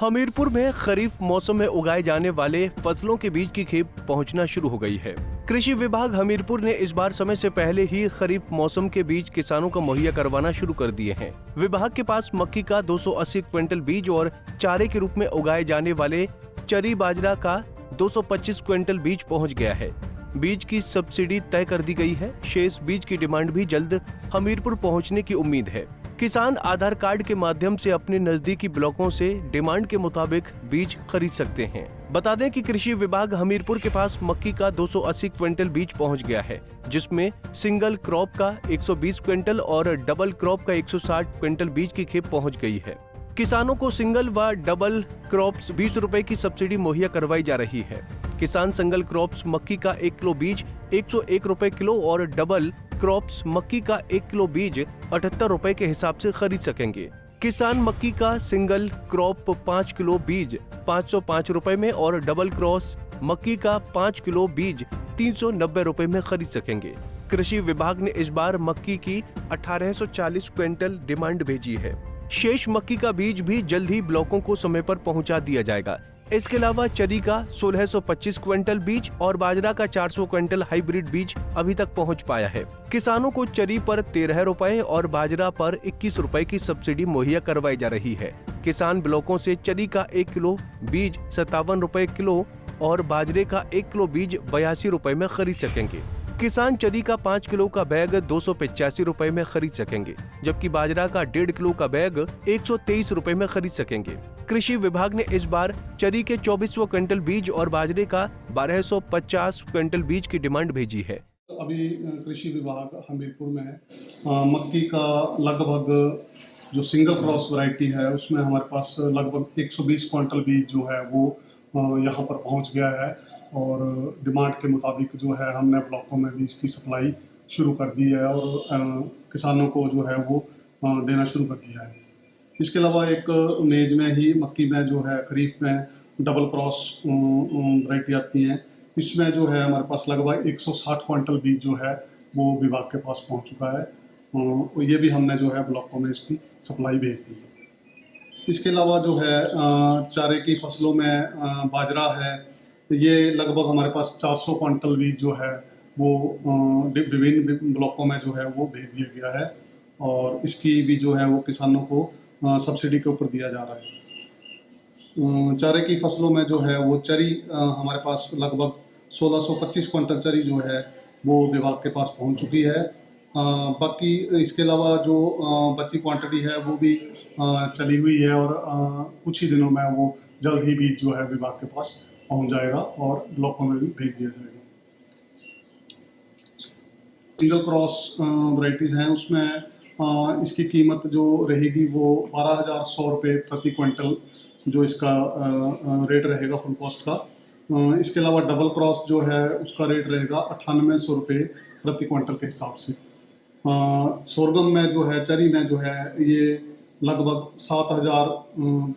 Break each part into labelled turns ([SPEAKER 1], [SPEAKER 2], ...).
[SPEAKER 1] हमीरपुर में खरीफ मौसम में उगाए जाने वाले फसलों के बीज की खेप पहुंचना शुरू हो गई है। कृषि विभाग हमीरपुर ने इस बार समय से पहले ही खरीफ मौसम के बीज किसानों को मुहैया करवाना शुरू कर दिए हैं। विभाग के पास मक्की का 280 क्विंटल बीज और चारे के रूप में उगाए जाने वाले चरी बाजरा का 225 क्विंटल बीज पहुँच गया है। बीज की सब्सिडी तय कर दी गई है। शेष बीज की डिमांड भी जल्द हमीरपुर पहुंचने की उम्मीद है। किसान आधार कार्ड के माध्यम से अपने नजदीकी ब्लॉकों से डिमांड के मुताबिक बीज खरीद सकते हैं। बता दें कि कृषि विभाग हमीरपुर के पास मक्की का 280 क्विंटल बीज पहुंच गया है, जिसमें सिंगल क्रॉप का 120 क्विंटल और डबल क्रॉप का 160 क्विंटल बीज की खेप पहुंच गई है। किसानों को सिंगल व डबल क्रॉप्स 20 रुपए की सब्सिडी मुहैया करवाई जा रही है। किसान सिंगल क्रॉप्स मक्की का 1 किलो बीज 101 रुपए किलो और डबल क्रॉप्स मक्की का 1 किलो बीज 78 रुपए के हिसाब से खरीद सकेंगे। किसान मक्की का सिंगल क्रॉप 5 किलो बीज 505 रुपए में और डबल क्रॉस मक्की का 5 किलो बीज 390 रुपए में खरीद सकेंगे। कृषि विभाग ने इस बार मक्की की 1840 क्विंटल डिमांड भेजी है। शेष मक्की का बीज भी जल्द ही ब्लॉकों को समय पर पहुंचा दिया जाएगा। इसके अलावा चरी का 1625 क्विंटल बीज और बाजरा का 400 क्विंटल हाइब्रिड बीज अभी तक पहुंच पाया है। किसानों को चरी पर 13 रुपए और बाजरा पर 21 रुपए की सब्सिडी मुहैया करवाई जा रही है। किसान ब्लॉकों से चरी का 1 किलो बीज 57 रुपए किलो और बाजरे का 1 किलो बीज 82 रुपए में खरीद सकेंगे। किसान चरी का 5 किलो का बैग 285 रुपए में खरीद सकेंगे, जबकि बाजरा का 1.5 किलो का बैग 123 रुपए में खरीद सकेंगे। कृषि विभाग ने इस बार चरी के 2400 क्विंटल बीज और बाजरे का 1250 क्विंटल बीज की डिमांड भेजी है।
[SPEAKER 2] अभी कृषि विभाग हमीरपुर में मक्की का लगभग जो सिंगल क्रॉस वैरायटी है उसमें हमारे पास लगभग 120 क्विंटल बीज जो है वो यहाँ पर पहुँच गया है और डिमांड के मुताबिक जो है हमने ब्लॉकों में भी इसकी सप्लाई शुरू कर दी है और किसानों को जो है वो देना शुरू कर दिया है। इसके अलावा एक मेज में ही मक्की में जो है खरीफ में डबल क्रॉस वैरायटी आती हैं, इसमें जो है हमारे पास लगभग 160 क्विंटल बीज जो है वो विभाग के पास पहुंच चुका है और ये भी हमने जो है ब्लॉकों में इसकी सप्लाई भेज दी है। इसके अलावा जो है चारे की फसलों में बाजरा है, ये लगभग हमारे पास 400 क्विंटल बीज जो है वो विभिन्न ब्लॉकों में जो है वो भेज दिया गया है और इसकी भी जो है वो किसानों को सब्सिडी के ऊपर दिया जा रहा है। चारे की फसलों में जो है वो चरी हमारे पास लगभग 1625 क्विंटल चरी जो है वो विभाग के पास पहुंच चुकी है। बाकी इसके अलावा जो बची क्वांटिटी है वो भी चली हुई है और कुछ ही दिनों में वो जल्द ही बीज जो है विभाग के पास पहुंच जाएगा और ब्लॉकों में भी भेज दिया जाएगा। सिंगल क्रॉस वैरायटीज़ हैं उसमें इसकी कीमत जो रहेगी वो 12,100 रुपये प्रति क्विंटल जो इसका रेट रहेगा फुल कॉस्ट का। इसके अलावा डबल क्रॉस जो है उसका रेट रहेगा 9800 रुपये प्रति क्विंटल के हिसाब से। सोरगम में जो है चरी में जो है ये लगभग 7,000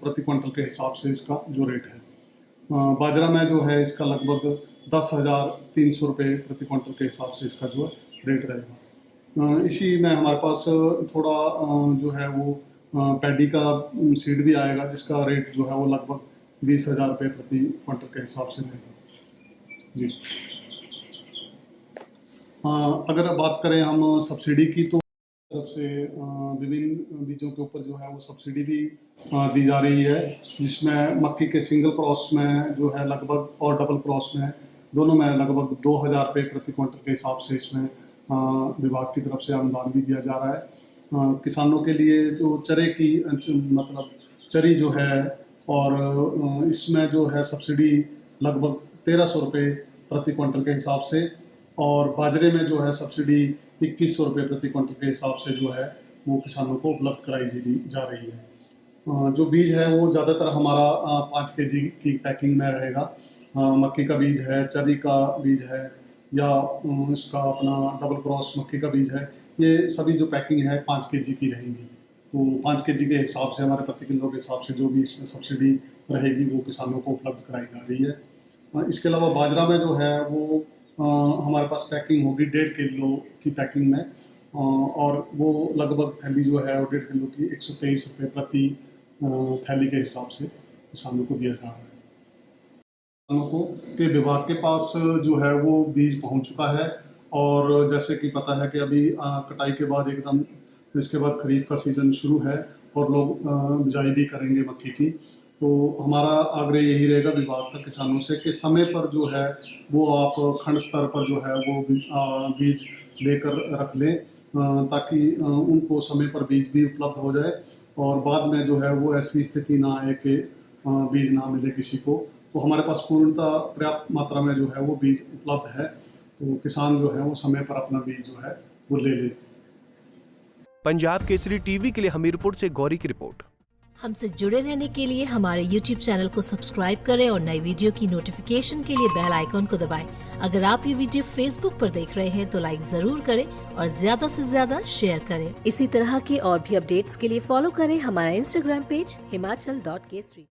[SPEAKER 2] प्रति क्विंटल के हिसाब से इसका जो रेट है। बाजरा में जो है इसका लगभग 10,300 रुपये प्रति क्विंटल के हिसाब से इसका जो रेट रहेगा। इसी में हमारे पास थोड़ा जो है वो पैडी का सीड भी आएगा जिसका रेट जो है वो लगभग 20,000 रुपये प्रति क्विंटल के हिसाब से रहेगा जी। अगर बात करें हम सब्सिडी की तो तरफ से विभिन्न बीजों के ऊपर जो है वो सब्सिडी भी दी जा रही है, जिसमें मक्की के सिंगल क्रॉस में जो है लगभग और डबल क्रॉस में दोनों में लगभग 2,000 रुपये प्रति क्विंटल के हिसाब से इसमें विभाग की तरफ से अनुदान भी दिया जा रहा है। किसानों के लिए जो चरे की मतलब चरी जो है और इसमें जो है सब्सिडी लगभग 1,300 रुपये प्रति क्विंटल के हिसाब से और बाजरे में जो है सब्सिडी 2,100 रुपये प्रति क्विंटल के हिसाब से जो है वो किसानों को उपलब्ध कराई जा रही है। जो बीज है वो ज़्यादातर हमारा 5 केजी की पैकिंग में रहेगा। मक्की का बीज है, चरी का बीज है या इसका अपना डबल क्रॉस मक्की का बीज है, ये सभी जो पैकिंग है 5 केजी की रहेगी। तो 5 केजी के हिसाब से हमारे प्रति किलो के हिसाब से जो भी इसमें सब्सिडी रहेगी वो किसानों को उपलब्ध कराई जा रही है। इसके अलावा बाजरा में जो है वो हमारे पास पैकिंग होगी 1.5 किलो की पैकिंग में और वो लगभग थैली जो है वो 1.5 किलो की 123 रुपये प्रति थैली के हिसाब से किसानों को दिया जा रहा है। किसानों को के विभाग के पास जो है वो बीज पहुंच चुका है, और जैसे कि पता है कि अभी कटाई के बाद एकदम इसके बाद खरीफ का सीज़न शुरू है और लोग बिजाई भी करेंगे मक्की की। तो हमारा आग्रह यही रहेगा विभाग का किसानों से कि समय पर जो है वो आप खंड स्तर पर जो है वो बीज लेकर रख लें, ताकि उनको समय पर बीज भी उपलब्ध हो जाए और बाद में जो है वो ऐसी स्थिति ना आए कि बीज ना मिले किसी को। तो हमारे पास पूर्णतः पर्याप्त मात्रा में जो है वो बीज उपलब्ध है, तो किसान जो है वो समय पर अपना बीज जो है वो ले ले।
[SPEAKER 1] पंजाब केसरी टीवी के लिए हमीरपुर से गौरी की रिपोर्ट।
[SPEAKER 3] हमसे जुड़े रहने के लिए हमारे YouTube चैनल को सब्सक्राइब करें और नई वीडियो की नोटिफिकेशन के लिए बेल आइकॉन को दबाएं। अगर आप ये वीडियो Facebook पर देख रहे हैं तो लाइक जरूर करें और ज्यादा से ज्यादा शेयर करें। इसी तरह के और भी अपडेट्स के लिए फॉलो करें हमारा Instagram पेज himachal.kesri।